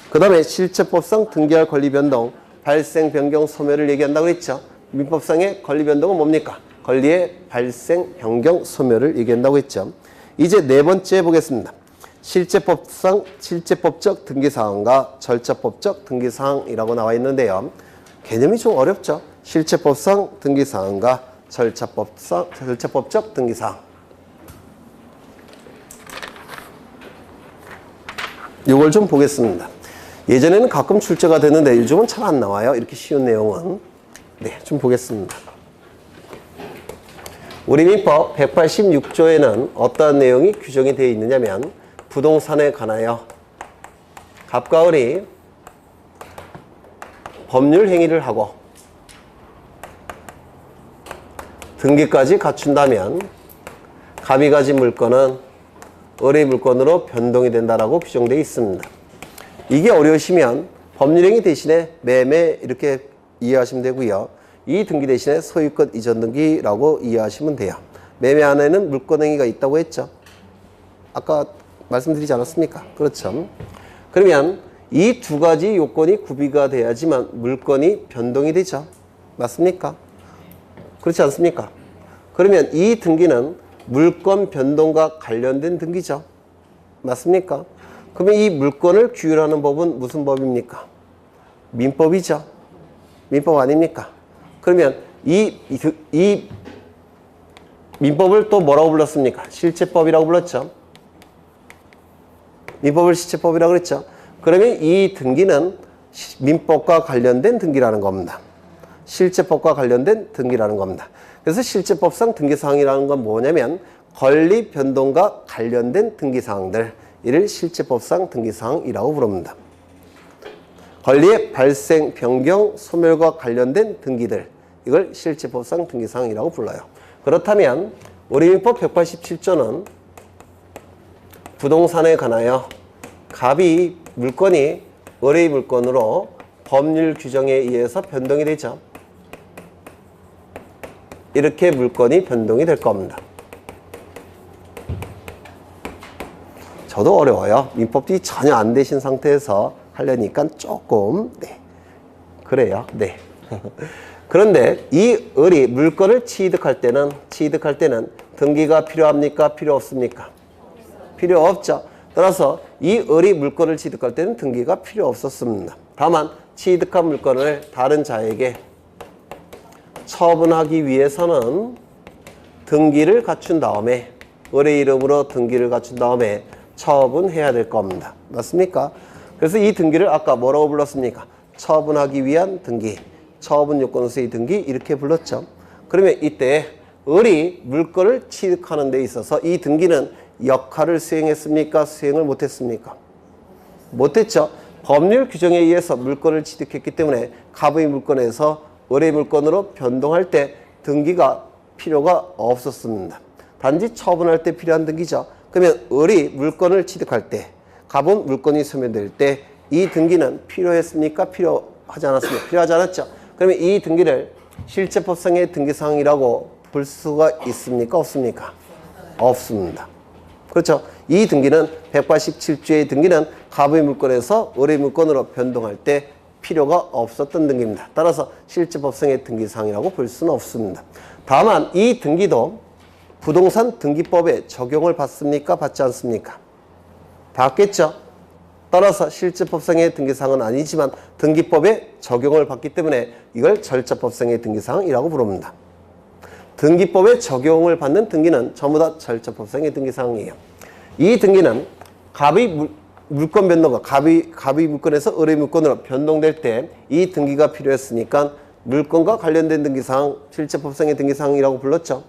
그 다음에 실체법상 등기할 권리 변동, 발생, 변경, 소멸을 얘기한다고 했죠. 민법상의 권리 변동은 뭡니까? 권리의 발생, 변경, 소멸을 얘기한다고 했죠. 이제 네 번째 보겠습니다. 실체법상 실체법적 등기사항과 절차법적 등기사항이라고 나와 있는데요. 개념이 좀 어렵죠. 실체법상 등기사항과 절차법적 등기사항. 이걸 좀 보겠습니다. 예전에는 가끔 출제가 됐는데 요즘은 잘 안 나와요. 이렇게 쉬운 내용은. 네, 좀 보겠습니다. 우리 민법 186조에는 어떠한 내용이 규정이 되어 있느냐면 부동산에 관하여 갑과 을이 법률 행위를 하고 등기까지 갖춘다면 갑이 가진 물건은 을의 물건으로 변동이 된다라고 규정되어 있습니다. 이게 어려우시면 법률행위 대신에 매매 이렇게 이해하시면 되고요. 이 등기 대신에 소유권 이전 등기라고 이해하시면 돼요. 매매 안에는 물권행위가 있다고 했죠. 아까 말씀드리지 않았습니까? 그렇죠. 그러면 이 두 가지 요건이 구비가 돼야지만 물건이 변동이 되죠. 맞습니까? 그렇지 않습니까? 그러면 이 등기는 물권 변동과 관련된 등기죠. 맞습니까? 그러면 이 물권을 규율하는 법은 무슨 법입니까? 민법이죠. 민법 아닙니까? 그러면 이 민법을 또 뭐라고 불렀습니까? 실체법이라고 불렀죠. 민법을 실체법이라고 그랬죠. 그러면 이 등기는 민법과 관련된 등기라는 겁니다. 실체법과 관련된 등기라는 겁니다. 그래서 실체법상 등기사항이라는 건 뭐냐면 권리 변동과 관련된 등기사항들, 이를 실체법상 등기사항이라고 부릅니다. 권리의 발생, 변경, 소멸과 관련된 등기들, 이걸 실체법상 등기사항이라고 불러요. 그렇다면 우리 민법 187조는 부동산에 관하여 갑이 물건이 을의 물건으로 법률 규정에 의해서 변동이 되죠. 이렇게 물건이 변동이 될 겁니다. 저도 어려워요. 민법이 전혀 안 되신 상태에서 하려니까 조금 그래요. 네. 그런데 이 을이 물건을 취득할 때는 등기가 필요합니까? 필요 없습니까? 필요 없죠. 따라서 이 을이 물건을 취득할 때는 등기가 필요 없었습니다. 다만 취득한 물건을 다른 자에게 처분하기 위해서는 등기를 갖춘 다음에 을의 이름으로 등기를 갖춘 다음에 처분해야 될 겁니다. 맞습니까? 그래서 이 등기를 아까 뭐라고 불렀습니까? 처분하기 위한 등기, 처분 요건서의 등기 이렇게 불렀죠. 그러면 이때 을이 물건을 취득하는 데 있어서 이 등기는 역할을 수행했습니까? 수행을 못했습니까? 못했죠. 법률 규정에 의해서 물건을 취득했기 때문에 갑의 물건에서 을의 물건으로 변동할 때 등기가 필요가 없었습니다. 단지 처분할 때 필요한 등기죠. 그러면 을이 물건을 취득할 때, 갑은 물건이 소멸될 때 이 등기는 필요했습니까? 필요하지 않았습니까? 필요하지 않았죠. 그러면 이 등기를 실제법상의 등기사항이라고 볼 수가 있습니까? 없습니까? 없습니다. 그렇죠. 이 등기는 187조의 등기는 갑의 물건에서 을의 물건으로 변동할 때 필요가 없었던 등기입니다. 따라서 실제법상의 등기사항이라고 볼 수는 없습니다. 다만 이 등기도 부동산 등기법에 적용을 받습니까? 받지 않습니까? 받겠죠. 따라서 실제법상의 등기사항은 아니지만 등기법에 적용을 받기 때문에 이걸 절차법상의 등기사항이라고 부릅니다. 등기법에 적용을 받는 등기는 전부 다 절차법상의 등기사항이에요. 이 등기는 갑의 물건 변동과 갑의 물건에서 을의 물건으로 변동될 때 이 등기가 필요했으니까 물건과 관련된 등기사항, 실제법상의 등기사항이라고 불렀죠.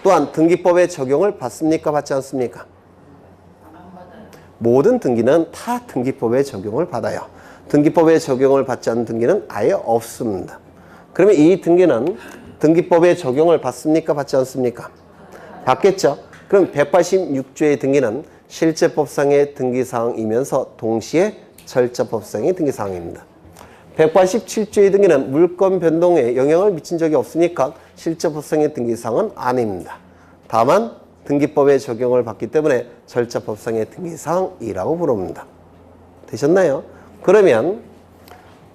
또한 등기법에 적용을 받습니까? 받지 않습니까? 모든 등기는 다 등기법에 적용을 받아요. 등기법에 적용을 받지 않는 등기는 아예 없습니다. 그러면 이 등기는 등기법에 적용을 받습니까? 받지 않습니까? 받겠죠. 그럼 186조의 등기는 실제법상의 등기사항이면서 동시에 절차법상의 등기사항입니다. 187조의 등기는 물건 변동에 영향을 미친 적이 없으니까 실제법상의 등기사항은 아닙니다. 다만 등기법에 적용을 받기 때문에 절차법상의 등기사항이라고 부릅니다. 되셨나요? 그러면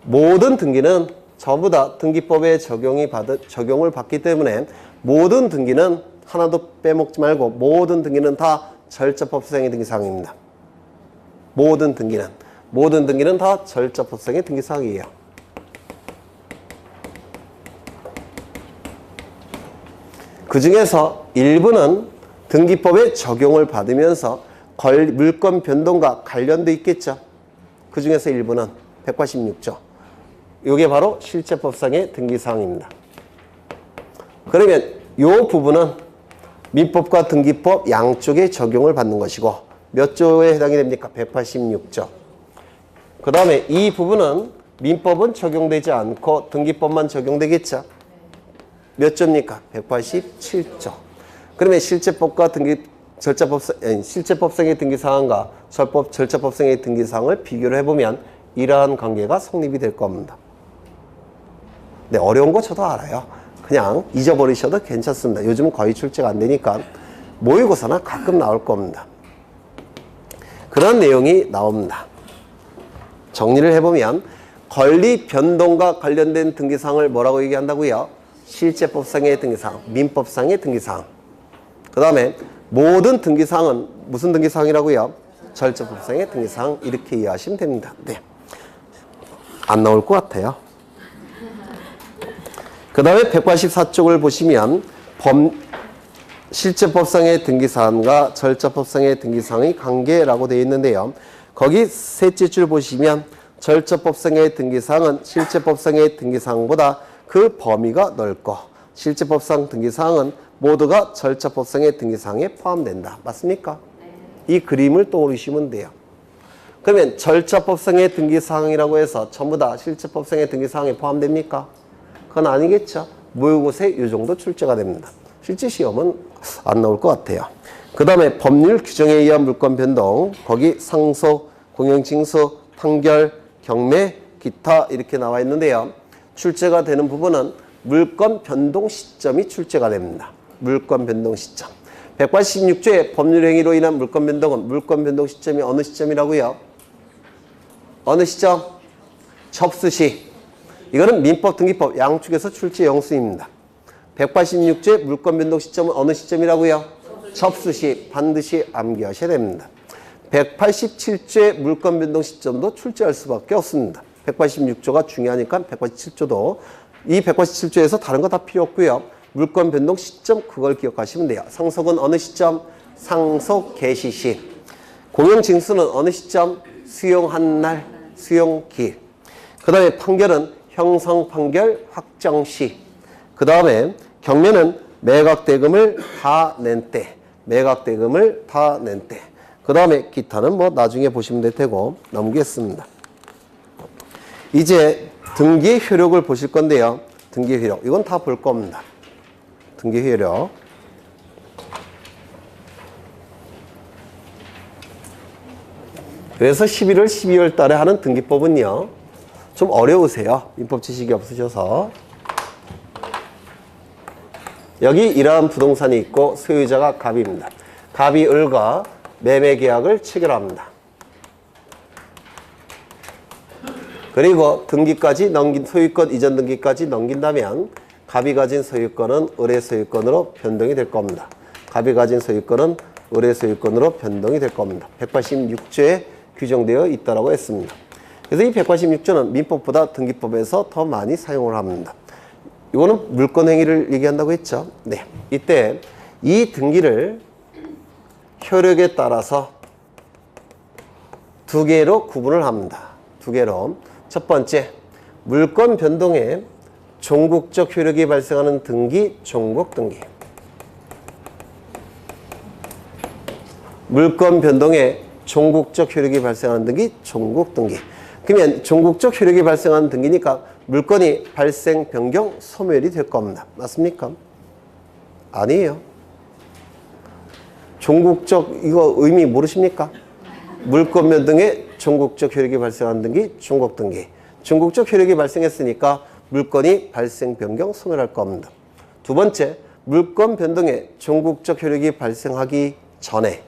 모든 등기는 전부 다 등기법에 적용을 받기 때문에 모든 등기는 하나도 빼먹지 말고 모든 등기는 다 절차법상의 등기사항입니다. 모든 등기는 다 절차법상의 등기사항이에요. 그 중에서 일부는 등기법에 적용을 받으면서 물건 변동과 관련돼 있겠죠. 그 중에서 일부는 186조. 이게 바로 실제법상의 등기사항입니다. 그러면 이 부분은 민법과 등기법 양쪽에 적용을 받는 것이고 몇 조에 해당이 됩니까? 186조. 그 다음에 이 부분은 민법은 적용되지 않고 등기법만 적용되겠죠. 몇 조입니까? 187조. 그러면 실제법과 실제법상의 등기사항과 절차법상의 등기사항을 비교를 해보면 이러한 관계가 성립이 될 겁니다. 네, 어려운 거 저도 알아요. 그냥 잊어버리셔도 괜찮습니다. 요즘은 거의 출제가 안 되니까 모의고사나 가끔 나올 겁니다. 그런 내용이 나옵니다. 정리를 해보면 권리 변동과 관련된 등기사항을 뭐라고 얘기한다고요? 실제법상의 등기사항, 민법상의 등기사항. 그 다음에 모든 등기사항은 무슨 등기사항이라고요? 절차법상의 등기사항 이렇게 이해하시면 됩니다. 네. 안 나올 것 같아요. 그 다음에 184쪽을 보시면 실제법상의 등기사항과 절차법상의 등기사항의 관계라고 되어 있는데요. 거기 셋째 줄 보시면 절차법상의 등기사항은 실제법상의 등기사항보다 그 범위가 넓고 실제법상 등기사항은 모두가 절차법상의 등기사항에 포함된다. 맞습니까? 이 그림을 떠올리시면 돼요. 그러면 절차법상의 등기사항이라고 해서 전부 다 실제법상의 등기사항에 포함됩니까? 그건 아니겠죠. 모의고사에 이 정도 출제가 됩니다. 실제 시험은 안 나올 것 같아요. 그 다음에 법률 규정에 의한 물권 변동, 거기 상속, 공영징수, 판결, 경매, 기타 이렇게 나와 있는데요. 출제가 되는 부분은 물권 변동 시점이 출제가 됩니다. 물권 변동 시점. 186조의 법률행위로 인한 물권 변동은 물권 변동 시점이 어느 시점이라고요? 어느 시점? 접수 시. 이거는 민법, 등기법 양쪽에서 출제 영수입니다. 186조의 물권 변동 시점은 어느 시점이라고요? 접수 시 반드시 암기하셔야 됩니다. 187조의 물권 변동 시점도 출제할 수밖에 없습니다. 186조가 중요하니까 187조도 이 187조에서 다른 거 다 필요 없고요. 물권 변동 시점 그걸 기억하시면 돼요. 상속은 어느 시점? 상속 개시 시. 공용 징수는 어느 시점? 수용한 날, 수용기. 그 다음에 판결은 형성 판결 확정 시. 그 다음에 경매는 매각대금을 다 낸 때. 매각대금을 다 낸 때. 그 다음에 기타는 뭐 나중에 보시면 될 테고 넘기겠습니다. 이제 등기 효력을 보실 건데요. 등기 효력. 이건 다 볼 겁니다. 등기 효력. 그래서 11월, 12월 달에 하는 등기법은요. 좀 어려우세요. 민법 지식이 없으셔서. 여기 이러한 부동산이 있고 소유자가 갑입니다. 갑이 을과 매매계약을 체결합니다. 그리고 등기까지 넘긴 소유권 이전 등기까지 넘긴다면 갑이 가진 소유권은 을의 소유권으로 변동이 될 겁니다. 갑이 가진 소유권은 을의 소유권으로 변동이 될 겁니다. 186조에 규정되어 있다고 했습니다. 그래서 이 186조는 민법보다 등기법에서 더 많이 사용을 합니다. 이거는 물권행위를 얘기한다고 했죠. 네, 이때 이 등기를 효력에 따라서 두 개로 구분을 합니다. 두 개로. 첫 번째, 물권 변동에 종국적 효력이 발생하는 등기, 종국 등기. 물권 변동에 종국적 효력이 발생하는 등기, 종국 등기. 그러면 종국적 효력이 발생하는 등기니까 물권이 발생, 변경, 소멸이 될 겁니다. 맞습니까? 아니에요. 종국적 이거 의미 모르십니까? 물권 변동에 종국적 효력이 발생하는 등기, 종국 등기. 종국적 효력이 발생했으니까 물권이 발생, 변경, 소멸할 겁니다. 두 번째, 물권 변동에 종국적 효력이 발생하기 전에,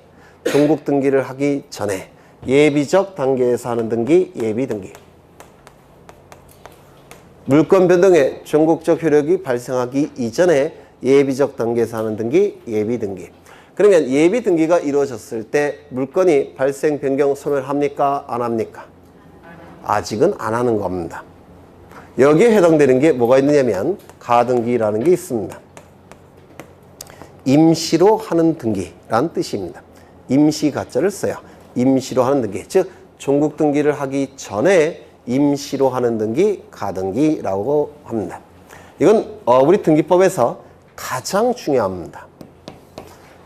종국 등기를 하기 전에 예비적 단계에서 하는 등기, 예비 등기. 물권 변동에 종국적 효력이 발생하기 이전에 예비적 단계에서 하는 등기, 예비 등기. 그러면 예비 등기가 이루어졌을 때 물권이 발생, 변경, 소멸합니까? 안 합니까? 아직은 안 하는 겁니다. 여기에 해당되는 게 뭐가 있느냐면 가등기라는 게 있습니다. 임시로 하는 등기라는 뜻입니다. 임시 가짜를 써요. 임시로 하는 등기. 즉 종국 등기를 하기 전에 임시로 하는 등기, 가등기라고 합니다. 이건 우리 등기법에서 가장 중요합니다.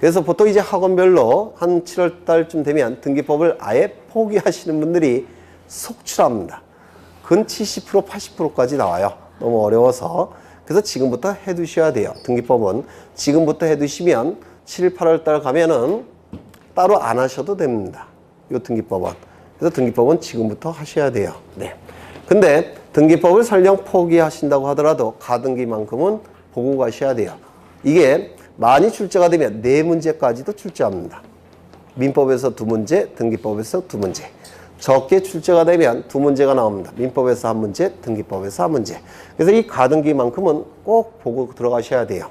그래서 보통 이제 학원별로 한 7월 달쯤 되면 등기법을 아예 포기하시는 분들이 속출합니다. 근 70%, 80%까지 나와요. 너무 어려워서. 그래서 지금부터 해두셔야 돼요. 등기법은 지금부터 해두시면 7, 8월 달 가면은 따로 안 하셔도 됩니다. 이 등기법은. 그래서 등기법은 지금부터 하셔야 돼요. 네. 근데 등기법을 설령 포기하신다고 하더라도 가등기만큼은 보고 가셔야 돼요. 이게 많이 출제가 되면 4문제까지도 출제합니다. 민법에서 2문제, 등기법에서 2문제. 적게 출제가 되면 2문제가 나옵니다. 민법에서 1문제, 등기법에서 1문제. 그래서 이 가등기만큼은 꼭 보고 들어가셔야 돼요.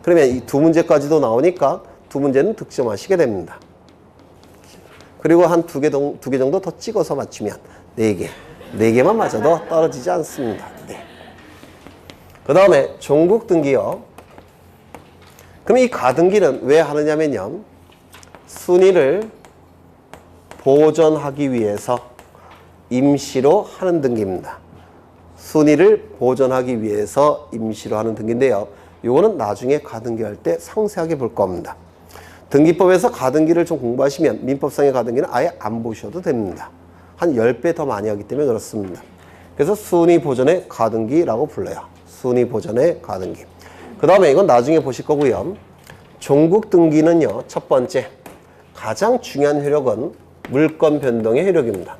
그러면 이 2문제까지도 나오니까 2문제는 득점하시게 됩니다. 그리고 한 2개 정도 더 찍어서 맞추면 4개. 4개만 맞아도 떨어지지 않습니다. 네. 그 다음에 종국 등기요. 그럼 이 가등기는 왜 하느냐면요. 순위를 보존하기 위해서 임시로 하는 등기입니다. 순위를 보존하기 위해서 임시로 하는 등기인데요. 이거는 나중에 가등기할 때 상세하게 볼 겁니다. 등기법에서 가등기를 좀 공부하시면 민법상의 가등기는 아예 안 보셔도 됩니다. 한 10배 더 많이 하기 때문에 그렇습니다. 그래서 순위 보존의 가등기라고 불러요. 순위 보존의 가등기. 그 다음에 이건 나중에 보실 거고요. 종국 등기는요. 첫 번째, 가장 중요한 효력은 물권 변동의 효력입니다.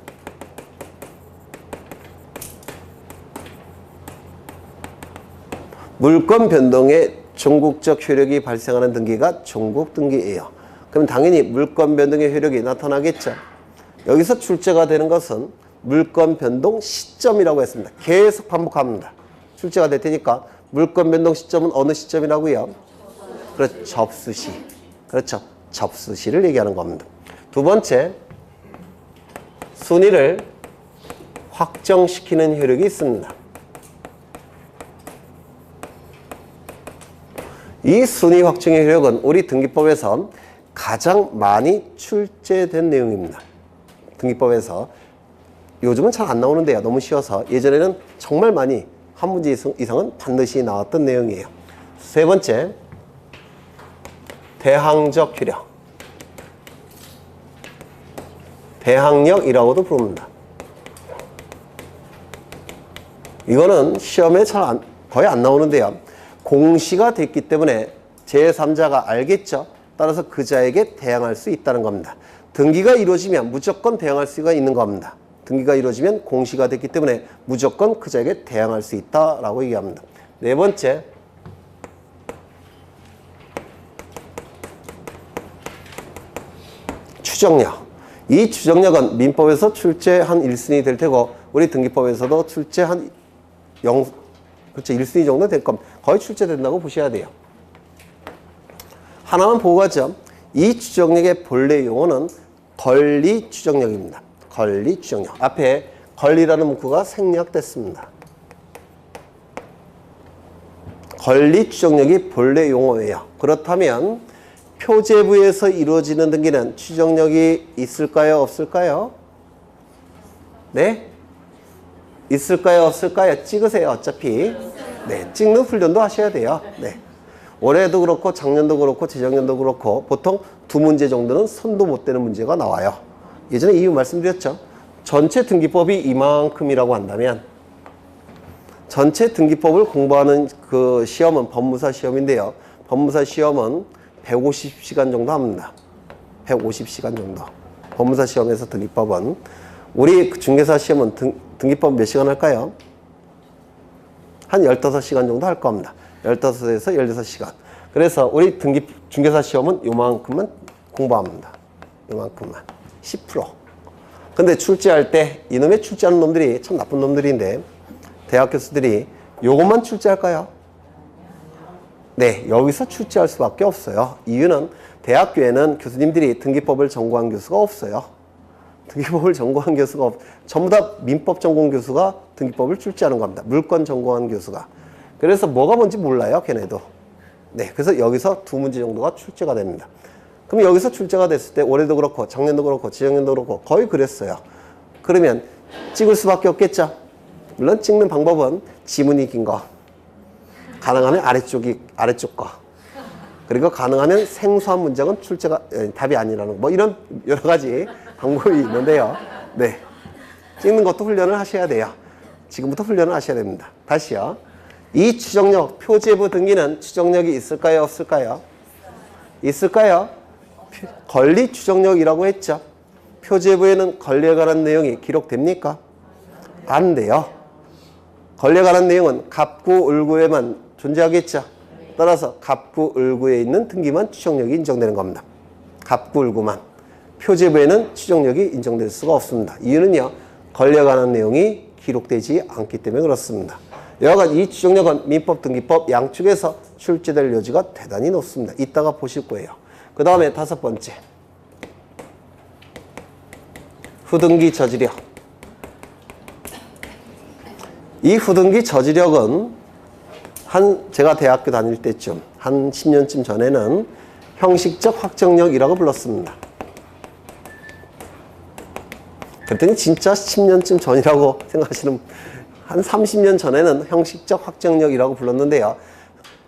물권 변동에 종국적 효력이 발생하는 등기가 종국 등기예요. 그럼 당연히 물권 변동의 효력이 나타나겠죠. 여기서 출제가 되는 것은 물건 변동 시점이라고 했습니다. 계속 반복합니다. 출제가 될 테니까 물건 변동 시점은 어느 시점이라고요? 그렇죠. 접수시. 그렇죠. 접수시를 얘기하는 겁니다. 두 번째, 순위를 확정시키는 효력이 있습니다. 이 순위 확정의 효력은 우리 등기법에서 가장 많이 출제된 내용입니다. 등기법에서 요즘은 잘 안 나오는데요. 너무 쉬워서 예전에는 정말 많이 한 문제 이상은 반드시 나왔던 내용이에요. 세 번째, 대항적 효력. 대항력이라고도 부릅니다. 이거는 시험에 거의 안 나오는데요. 공시가 됐기 때문에 제3자가 알겠죠. 따라서 그 자에게 대항할 수 있다는 겁니다. 등기가 이루어지면 무조건 대항할 수가 있는 겁니다. 등기가 이루어지면 공시가 됐기 때문에 무조건 그 자에게 대항할 수 있다라고 얘기합니다. 네 번째, 추정력. 이 추정력은 민법에서 출제한 1순위 될 테고 우리 등기법에서도 출제한 그렇죠. 1순위 정도 될 겁니다. 거의 출제된다고 보셔야 돼요. 하나만 보고 가죠. 이 추정력의 본래 용어는 권리 추정력입니다. 권리 추정력. 앞에 권리라는 문구가 생략됐습니다. 권리 추정력이 본래 용어예요. 그렇다면 표제부에서 이루어지는 등기는 추정력이 있을까요? 없을까요? 네? 있을까요? 없을까요? 찍으세요. 어차피. 네, 찍는 훈련도 하셔야 돼요. 네. 올해도 그렇고 작년도 그렇고 재작년도 그렇고 보통 두 문제 정도는 손도 못 대는 문제가 나와요. 예전에 이유 말씀드렸죠. 전체 등기법이 이만큼이라고 한다면 전체 등기법을 공부하는 그 시험은 법무사 시험인데요. 법무사 시험은 150시간 정도 합니다. 150시간 정도. 법무사 시험에서 등기법은 우리 중개사 시험은 등기법 몇 시간 할까요? 한 15시간 정도 할 겁니다. 15에서 16시간. 그래서 우리 중개사 시험은 요만큼만 공부합니다. 요만큼만. 10%. 근데 출제할 때 이놈의 출제하는 놈들이 참 나쁜 놈들인데 대학 교수들이 요것만 출제할까요? 네, 여기서 출제할 수밖에 없어요. 이유는 대학교에는 교수님들이 등기법을 전공한 교수가 없어요. 등기법을 전공한 교수가 전부 다 민법 전공 교수가 등기법을 출제하는 겁니다. 물권 전공한 교수가. 그래서 뭐가 뭔지 몰라요, 걔네도. 네, 그래서 여기서 두 문제 정도가 출제가 됩니다. 그럼 여기서 출제가 됐을 때 올해도 그렇고 작년도 그렇고 재작년도 그렇고 거의 그랬어요. 그러면 찍을 수밖에 없겠죠. 물론 찍는 방법은 지문이 긴 거, 가능하면 아래쪽 거, 그리고 가능하면 생소한 문장은 출제가 답이 아니라는 거, 뭐 이런 여러 가지 방법이 있는데요. 네, 찍는 것도 훈련을 하셔야 돼요. 지금부터 훈련을 하셔야 됩니다. 다시요. 이 추정력, 표제부 등기는 추정력이 있을까요? 없을까요? 있을까요? 권리 추정력이라고 했죠. 표제부에는 권리에 관한 내용이 기록됩니까? 안 돼요. 권리에 관한 내용은 갑구, 을구에만 존재하겠죠. 따라서 갑구, 을구에 있는 등기만 추정력이 인정되는 겁니다. 갑구, 을구만. 표제부에는 추정력이 인정될 수가 없습니다. 이유는요, 권리에 관한 내용이 기록되지 않기 때문에 그렇습니다. 여하간 이 추정력은 민법, 등기법 양쪽에서 출제될 여지가 대단히 높습니다. 이따가 보실 거예요. 그 다음에 다섯 번째, 후등기 저지력. 이 후등기 저지력은 제가 대학교 다닐 때쯤 한 10년쯤 전에는 형식적 확정력이라고 불렀습니다. 그랬더니 진짜 10년쯤 전이라고 생각하시는, 한 30년 전에는 형식적 확정력이라고 불렀는데요.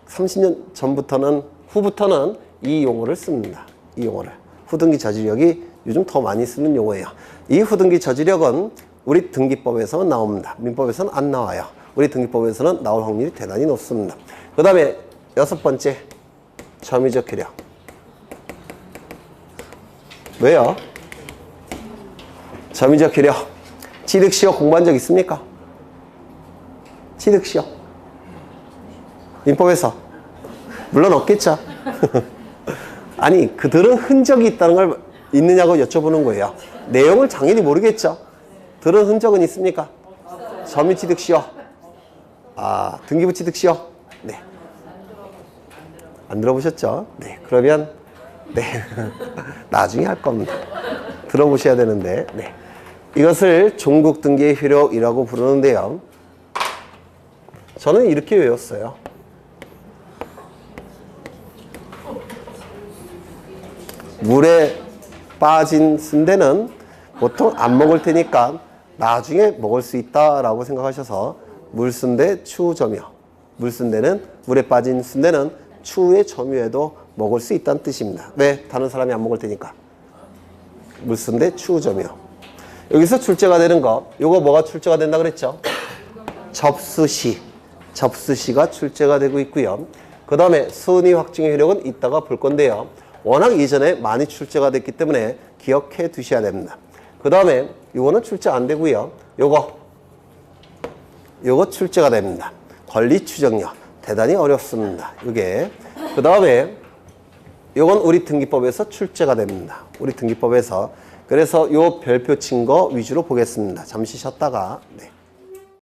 30년 전부터는, 후부터는 이 용어를 씁니다. 이 용어를. 후등기 저지력이 요즘 더 많이 쓰는 용어예요. 이 후등기 저지력은 우리 등기법에서는 나옵니다. 민법에서는 안 나와요. 우리 등기법에서는 나올 확률이 대단히 높습니다. 그 다음에 여섯 번째, 점유적 효력. 왜요? 점유적 효력. 취득시효 공부한 적 있습니까? 취득시효. 민법에서. 물론 없겠죠. 아니, 그들은 흔적이 있다는 걸 있느냐고 여쭤보는 거예요. 내용을 당연히 모르겠죠. 들은 흔적은 있습니까? 점유 취득시효. 아, 등기부 취득시효. 네. 안 들어보셨죠? 네. 그러면 네. 나중에 할 겁니다. 들어보셔야 되는데. 네. 이것을 종국 등기의 효력이라고 부르는데요. 저는 이렇게 외웠어요. 물에 빠진 순대는 보통 안 먹을 테니까 나중에 먹을 수 있다라고 생각하셔서 물순대 추후점유. 물순대는 물에 빠진 순대는 추후에 점유해도 먹을 수 있다는 뜻입니다. 왜? 다른 사람이 안 먹을 테니까. 물순대 추후점유. 여기서 출제가 되는 거, 요거 뭐가 출제가 된다 그랬죠? 접수시. 접수시가 출제가 되고 있고요. 그 다음에 순위 확증의 효력은 이따가 볼 건데요. 워낙 이전에 많이 출제가 됐기 때문에 기억해 두셔야 됩니다. 그 다음에 요거는 출제 안 되고요. 요거 출제가 됩니다. 권리 추정력. 대단히 어렵습니다. 요게. 그 다음에 요건 우리 등기법에서 출제가 됩니다. 우리 등기법에서. 그래서 요 별표 친 거 위주로 보겠습니다. 잠시 쉬었다가. 네.